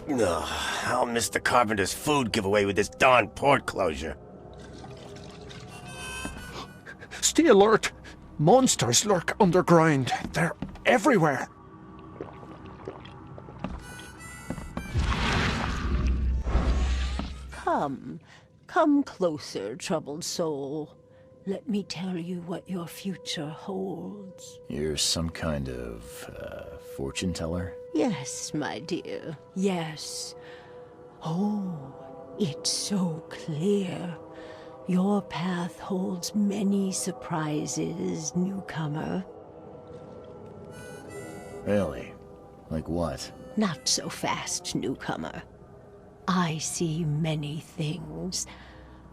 Ugh, I'll miss the carpenter's food giveaway with this darn port closure. Stay alert! Monsters lurk underground. They're everywhere. Come closer, troubled soul. Let me tell you what your future holds. You're some kind of, fortune teller? Yes, my dear, yes. Oh, it's so clear. Your path holds many surprises, newcomer. Really? Like what? Not so fast, newcomer. I see many things.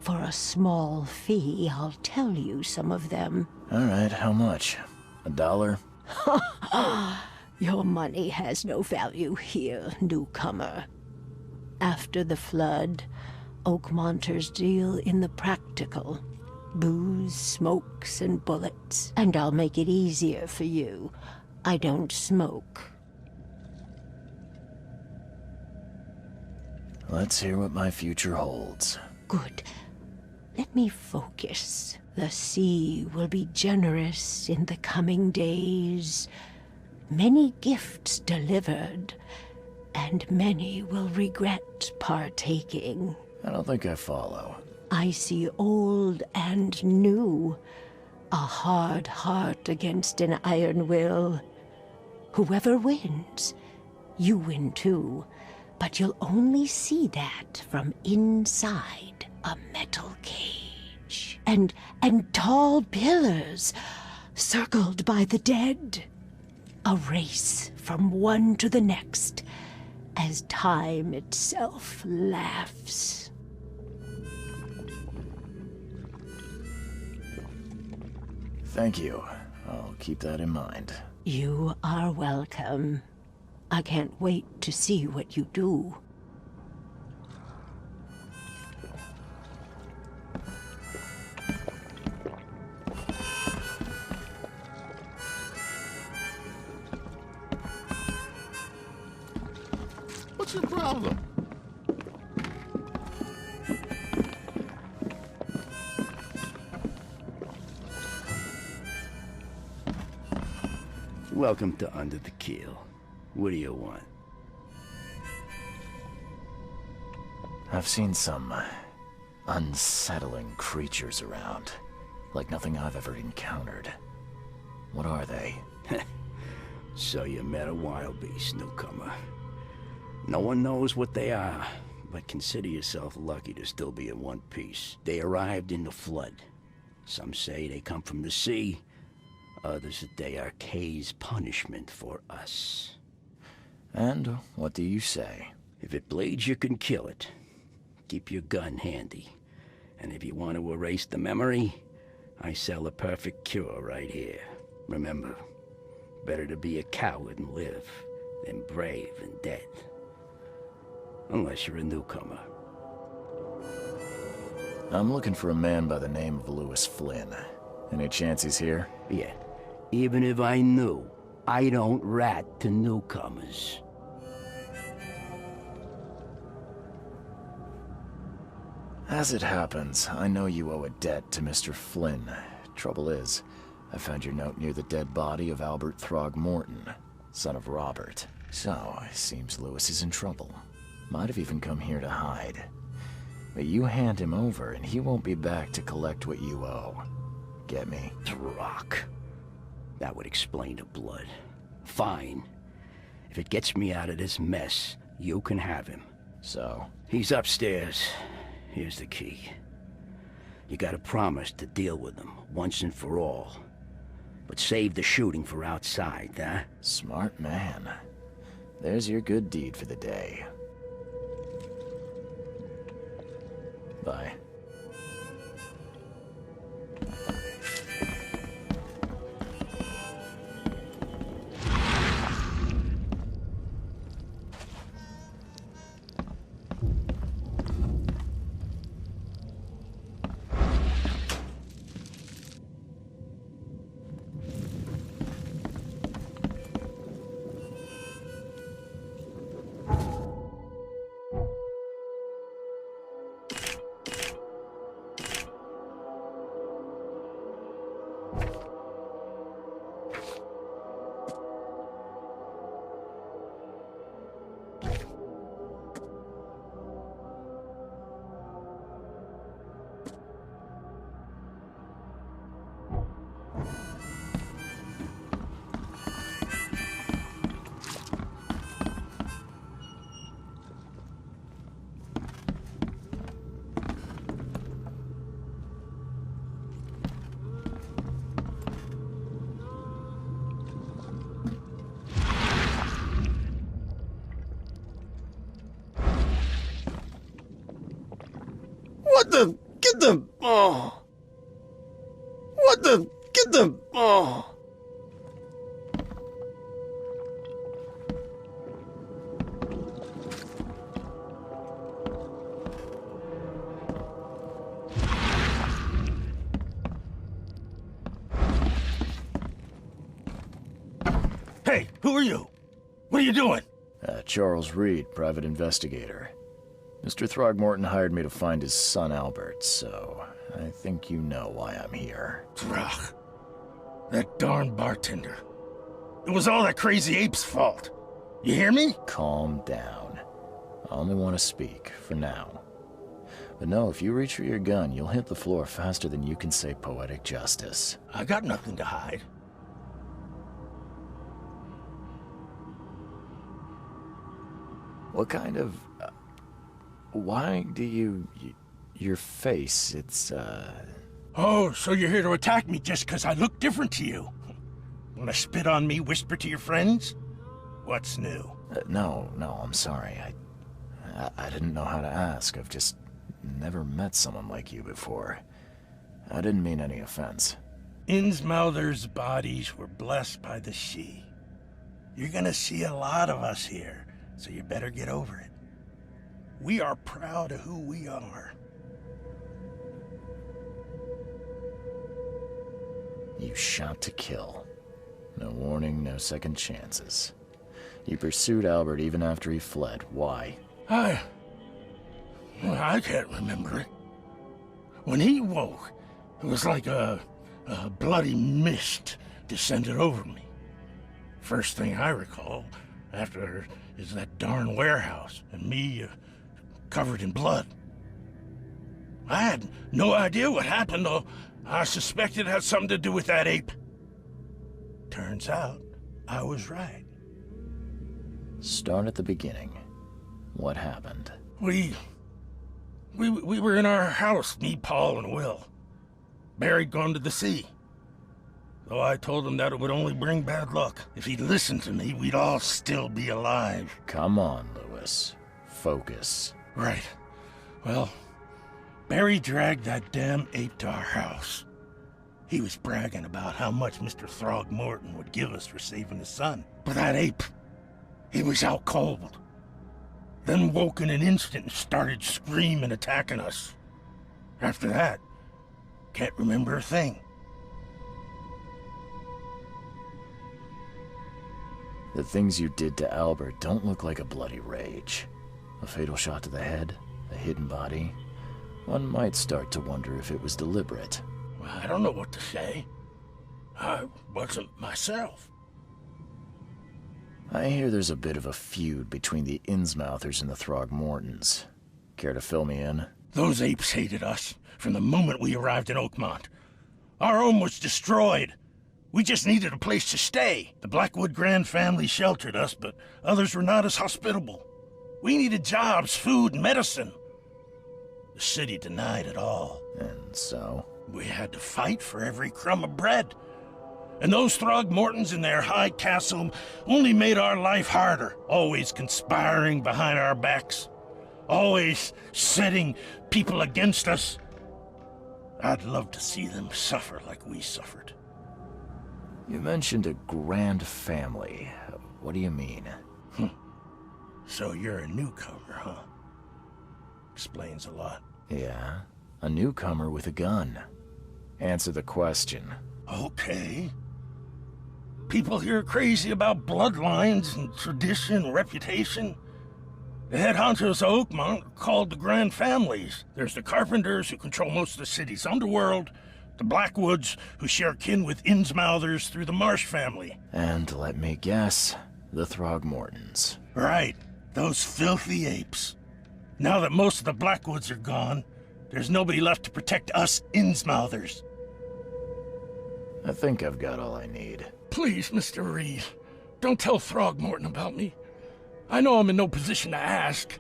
For a small fee, I'll tell you some of them. Alright, how much? $1? Your money has no value here, newcomer. After the flood, Oakmonters deal in the practical. Booze, smokes, and bullets. And I'll make it easier for you. I don't smoke. Let's hear what my future holds. Good. Let me focus. The sea will be generous in the coming days. Many gifts delivered, and many will regret partaking. I don't think I follow. I see old and new. A hard heart against an iron will. Whoever wins, you win too. But you'll only see that from inside a metal cage. And tall pillars, circled by the dead. A race from one to the next, as time itself laughs. Thank you. I'll keep that in mind. You are welcome. I can't wait to see what you do. What's your problem? Welcome to Under the Keel. What do you want? I've seen some unsettling creatures around. Like nothing I've ever encountered. What are they? So you met a wild beast, newcomer. No one knows what they are, but consider yourself lucky to still be in one piece. They arrived in the flood. Some say they come from the sea. Others that they are Kay's punishment for us. And what do you say? If it bleeds, you can kill it. Keep your gun handy. And if you want to erase the memory, I sell a perfect cure right here. Remember, better to be a coward and live than brave and dead. Unless you're a newcomer. I'm looking for a man by the name of Lewis Flynn. Any chance he's here? Yeah. Even if I knew, I don't rat to newcomers. As it happens, I know you owe a debt to Mr. Flynn. Trouble is, I found your note near the dead body of Albert Throgmorton, son of Robert. So, it seems Lewis is in trouble. Might have even come here to hide. But you hand him over and he won't be back to collect what you owe. Get me? Rock. That would explain the blood. Fine. If it gets me out of this mess, you can have him. So? He's upstairs. Here's the key. You gotta promise to deal with him, once and for all. But save the shooting for outside, huh? Smart man. There's your good deed for the day. Bye. the... Get the... Oh. What the... Get the... Oh. Hey, who are you? What are you doing? Charles Reed, private investigator. Mr. Throgmorton hired me to find his son Albert, so I think you know why I'm here. Throg. That darn bartender. It was all that crazy ape's fault. You hear me? Calm down. I only want to speak, for now. But no, if you reach for your gun, you'll hit the floor faster than you can say poetic justice. I got nothing to hide. What kind of... why do you... your face, it's, Oh, so you're here to attack me just because I look different to you? Wanna spit on me, whisper to your friends? What's new? no, I'm sorry. I didn't know how to ask. I've just never met someone like you before. I didn't mean any offense. Innsmouther's bodies were blessed by the she. You're gonna see a lot of us here, so you better get over it. We are proud of who we are. You shot to kill. No warning, no second chances. You pursued Albert even after he fled. Why? I can't remember it. When he woke, it was like a bloody mist descended over me. First thing I recall after is that darn warehouse and me covered in blood. I had no idea what happened, though I suspected it had something to do with that ape. Turns out, I was right. Start at the beginning. What happened? We were in our house, me, Paul, and Will. Barry'd gone to the sea. Though I told him that it would only bring bad luck. If he'd listened to me, we'd all still be alive. Come on, Lewis. Focus. Right. Well, Barry dragged that damn ape to our house. He was bragging about how much Mr. Throgmorton would give us for saving his son. But that ape, he was out cold. Then woke in an instant and started screaming, attacking us. After that, can't remember a thing. The things you did to Albert don't look like a bloody rage. A fatal shot to the head, a hidden body. One might start to wonder if it was deliberate. Well, I don't know what to say. I wasn't myself. I hear there's a bit of a feud between the Innsmouthers and the Throgmortons. Care to fill me in? Those apes hated us from the moment we arrived in Oakmont. Our home was destroyed. We just needed a place to stay. The Blackwood Grand family sheltered us, but others were not as hospitable. We needed jobs, food, and medicine. The city denied it all. And so? We had to fight for every crumb of bread. And those Throgmortons in their high castle only made our life harder, always conspiring behind our backs, always setting people against us. I'd love to see them suffer like we suffered. You mentioned a grand family. What do you mean? So you're a newcomer, huh? Explains a lot. Yeah, a newcomer with a gun. Answer the question. Okay. People here are crazy about bloodlines and tradition and reputation. The head honchos of Oakmont are called the Grand Families. There's the Carpenters, who control most of the city's underworld, the Blackwoods, who share kin with Innsmouthers through the Marsh family. And let me guess, the Throgmortons. Right, those filthy apes. Now that most of the Blackwoods are gone, there's nobody left to protect us Innsmouthers. I think I've got all I need. Please, Mr. Reed, don't tell Throgmorton about me. I know I'm in no position to ask.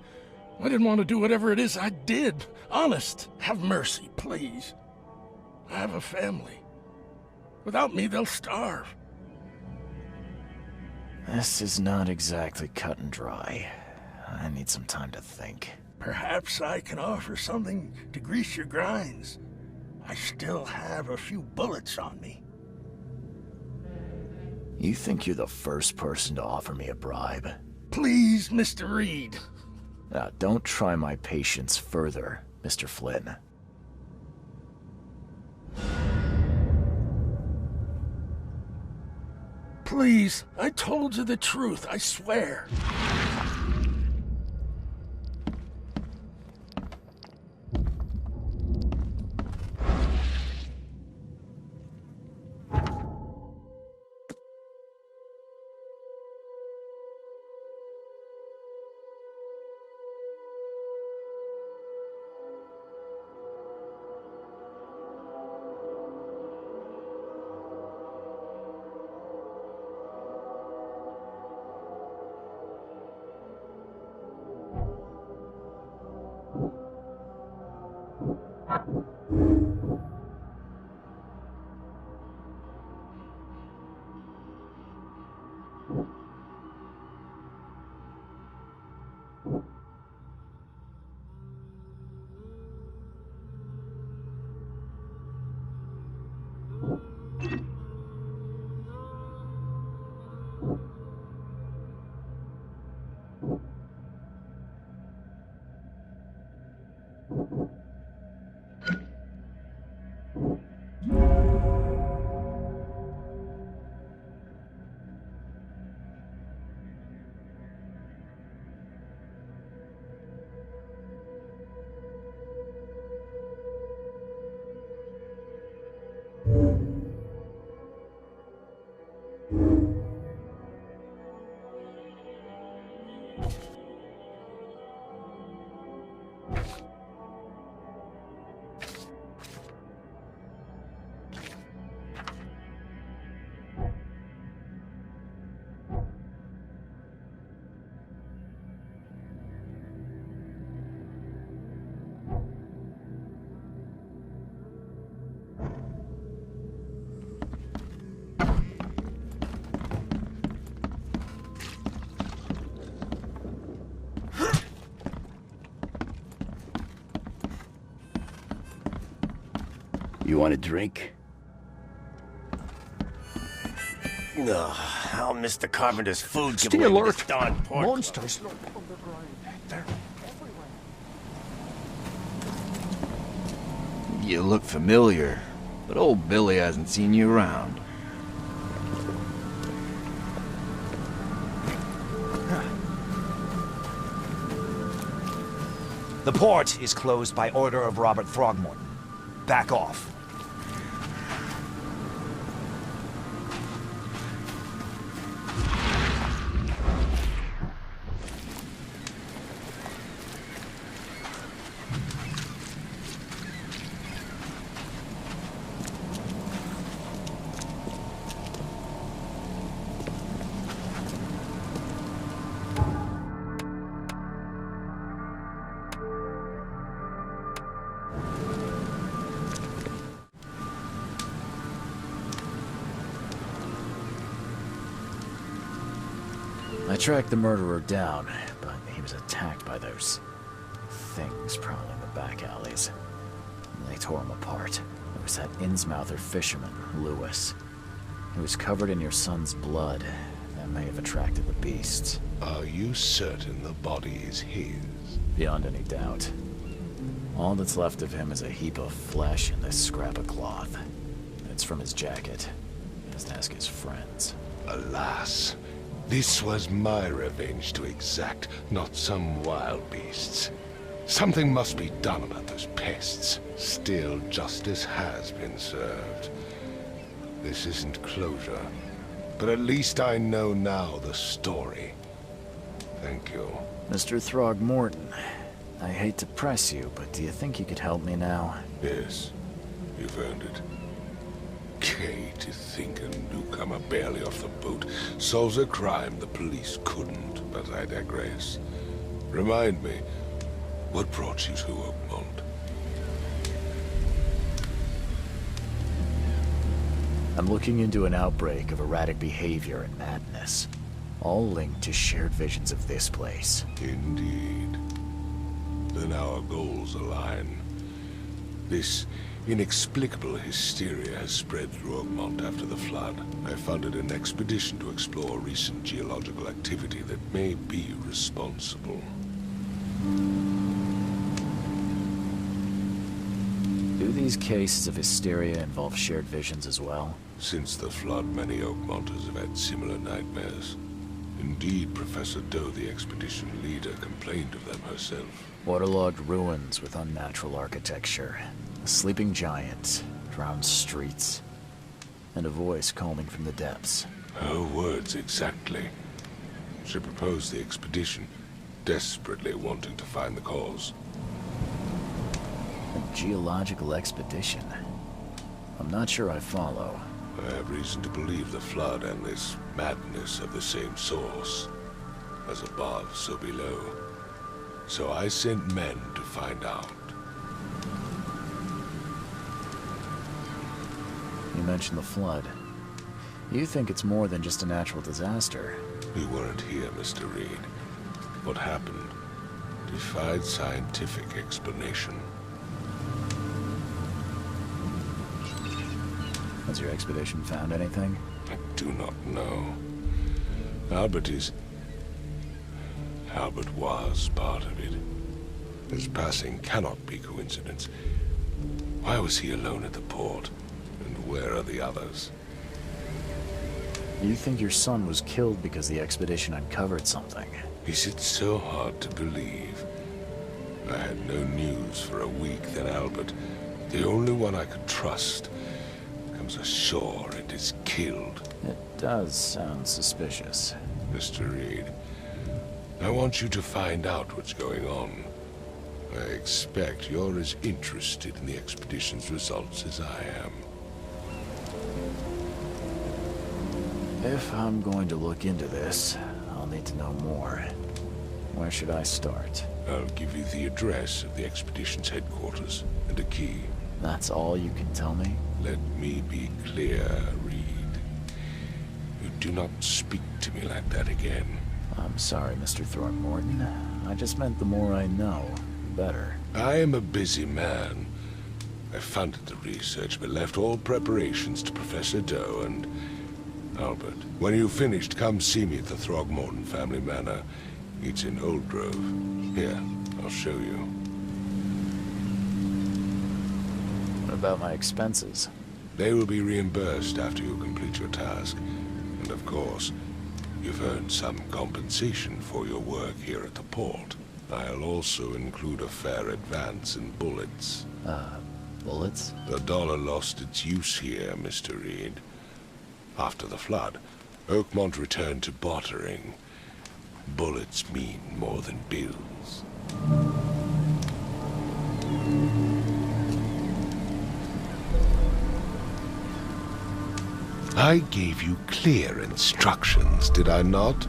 I didn't want to do whatever it is I did. Honest, have mercy, please. I have a family. Without me, they'll starve. This is not exactly cut and dry. I need some time to think. Perhaps I can offer something to grease your grinds. I still have a few bullets on me. You think you're the first person to offer me a bribe? Please, Mr. Reed. Now, don't try my patience further, Mr. Flynn. Please, I told you the truth, I swear. You want a drink? Ugh, I'll miss the carpenter's food Stay giveaway with alert! this darn pork. Monsters lurk underground. They're everywhere. You look familiar, but old Billy hasn't seen you around. The port is closed by order of Robert Throgmorton. Back off. I tracked the murderer down, but he was attacked by those things prowling the back alleys. They tore him apart. There was that Innsmouther fisherman, Lewis. He was covered in your son's blood. That may have attracted the beasts. Are you certain the body is his? Beyond any doubt. All that's left of him is a heap of flesh and this scrap of cloth. It's from his jacket. Just ask his friends. Alas, this was my revenge to exact, not some wild beast's. Something must be done about those pests. Still, justice has been served. This isn't closure, but at least I know now the story. Thank you. Mr. Throgmorton, I hate to press you, but do you think you could help me now? Yes, you've earned it. Kay, to think a newcomer barely off the boat solves a crime the police couldn't, but I digress. Remind me, what brought you to Oakmont? I'm looking into an outbreak of erratic behavior and madness, all linked to shared visions of this place. Indeed. then our goals align. This inexplicable hysteria has spread through Oakmont after the flood. I funded an expedition to explore recent geological activity that may be responsible. Do these cases of hysteria involve shared visions as well? Since the flood, many Oakmonters have had similar nightmares. Indeed, Professor Doe, the expedition leader, complained of them herself. Waterlogged ruins with unnatural architecture, a sleeping giant, drowned streets, and a voice calling from the depths. Her words exactly. She proposed the expedition, desperately wanting to find the cause. A geological expedition? I'm not sure I follow. I have reason to believe the flood and this madness have the same source. As above, so below. So I sent men to find out. You mentioned the flood. You think it's more than just a natural disaster. We weren't here, Mr. Reed. What happened defied scientific explanation. Has your expedition found anything? I do not know. Albert was part of it. His passing cannot be coincidence. Why was he alone at the port? And where are the others? You think your son was killed because the expedition uncovered something? Is it so hard to believe? I had no news for a week, then Albert, the only one I could trust, comes ashore and is killed. It does sound suspicious. Mr. Reed, I want you to find out what's going on. I expect you're as interested in the expedition's results as I am. If I'm going to look into this, I'll need to know more. Where should I start? I'll give you the address of the expedition's headquarters and a key. That's all you can tell me? Let me be clear, Reed. You do not speak to me like that again. I'm sorry, Mr. Throckmorton. I just meant the more I know, the better. I am a busy man. I funded the research, but left all preparations to Professor Doe and Albert. When you've finished, come see me at the Throgmorton family manor. It's in Old Grove. Here, I'll show you. What about my expenses? They will be reimbursed after you complete your task. And of course, you've earned some compensation for your work here at the port. I'll also include a fair advance in bullets. Bullets? The dollar lost its use here, Mr. Reed. After the flood, Oakmont returned to bartering. Bullets mean more than bills. I gave you clear instructions, did I not?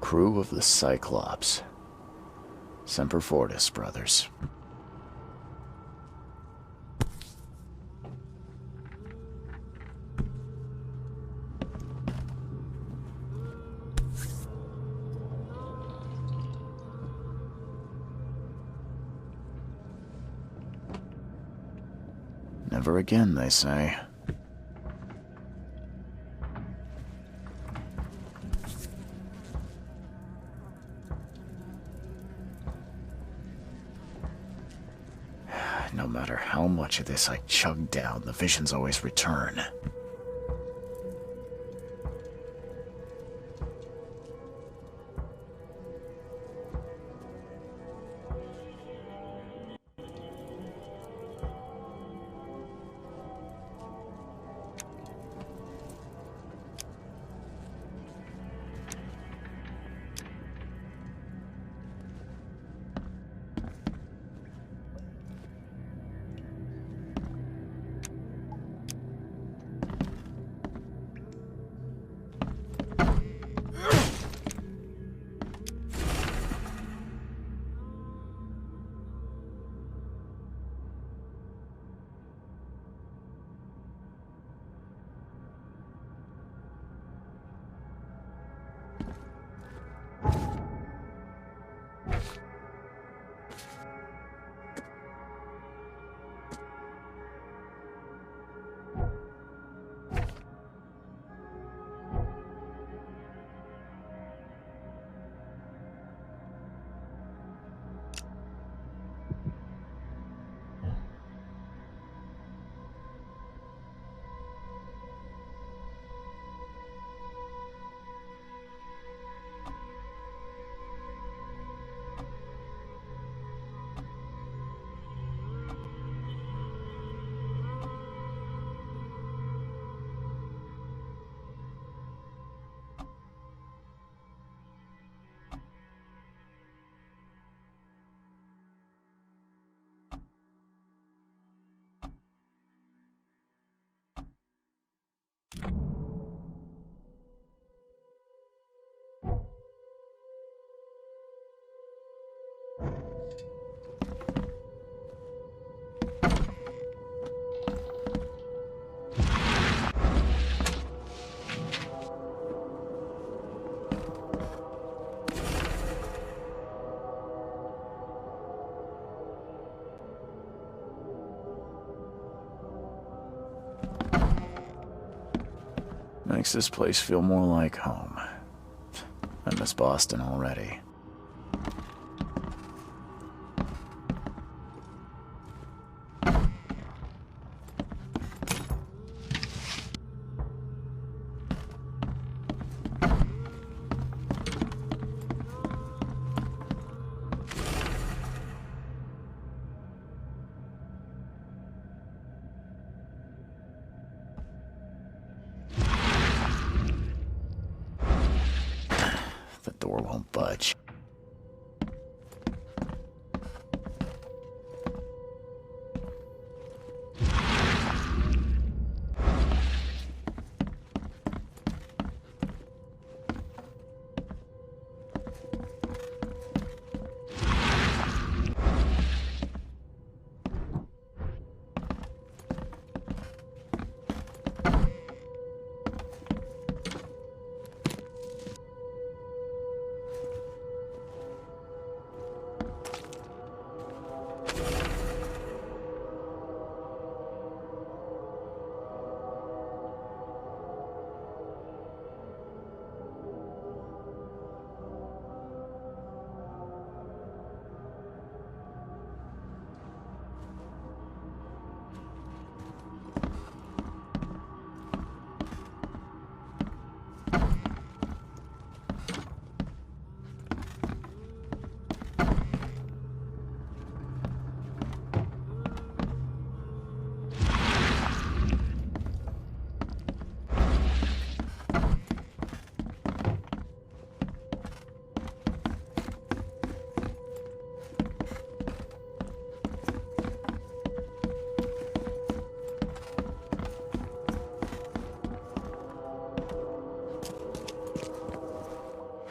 Crew of the Cyclops. Semper Fortis, brothers. Never again, they say. No matter how much of this I chug down, the visions always return. Makes this place feel more like home. I miss Boston already. The door won't budge.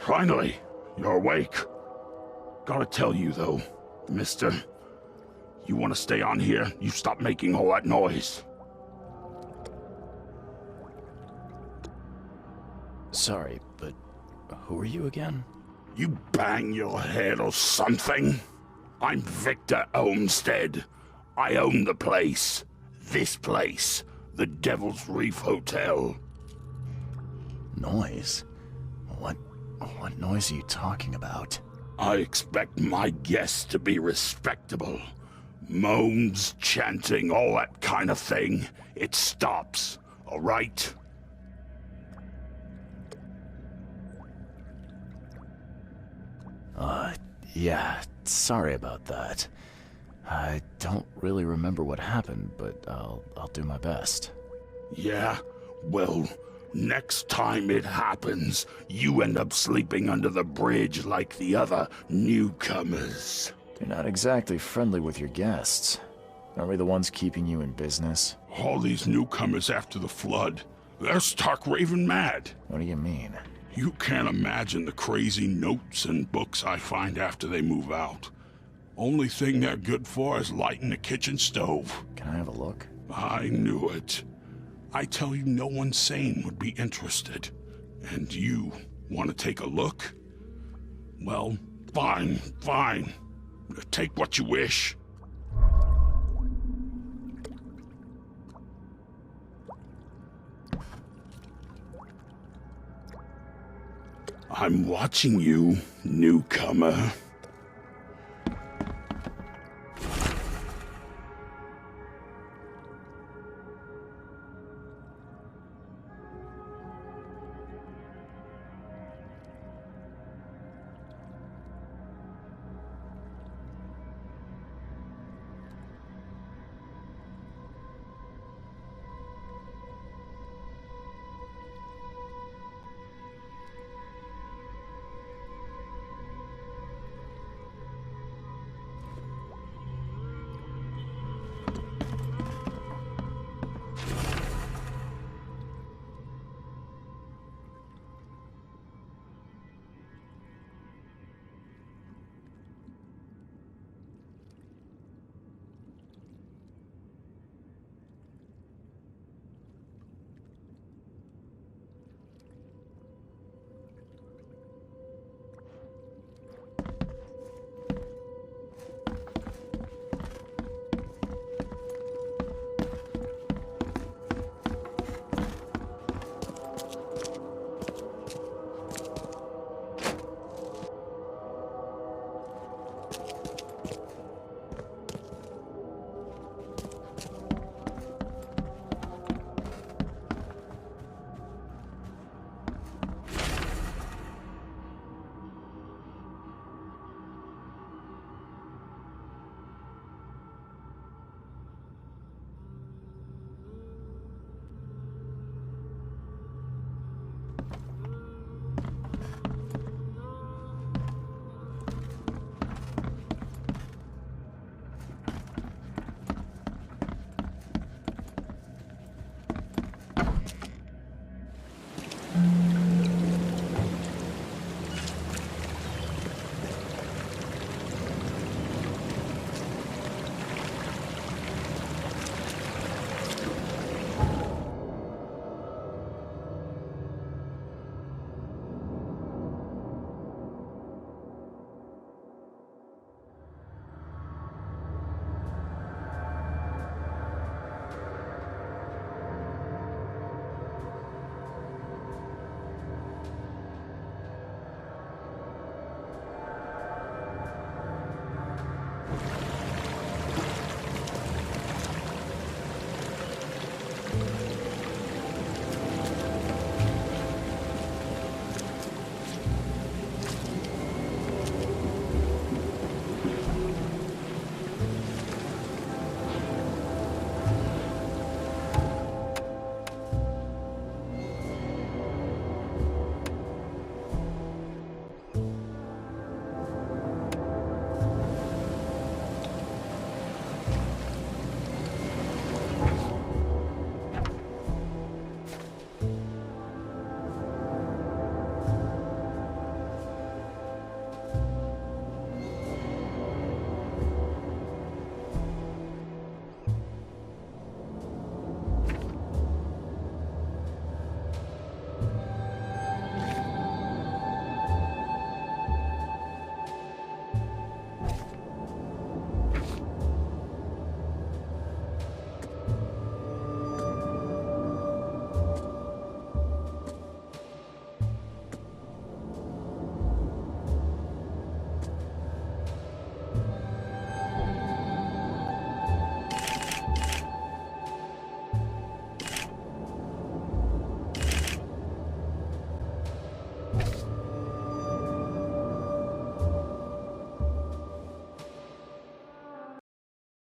Finally, you're awake. Gotta tell you, though, mister, you want to stay on here, you stop making all that noise. Sorry, but who are you again? You bang your head or something? I'm Victor Olmsted. I own the place. This place. The Devil's Reef Hotel. Noise? What noise are you talking about? I expect my guests to be respectable. Moans, chanting, all that kind of thing. It stops, all right? Yeah, sorry about that. I don't really remember what happened, but I'll do my best. Yeah? Well, next time it happens, you end up sleeping under the bridge like the other newcomers. You're not exactly friendly with your guests. Aren't we the ones keeping you in business? All these newcomers after the flood, they're stark raving mad. What do you mean? You can't imagine the crazy notes and books I find after they move out. Only thing they're good for is lighting the kitchen stove. Can I have a look? I knew it. I tell you, no one sane would be interested. And you want to take a look? Well, fine. Take what you wish. I'm watching you, newcomer.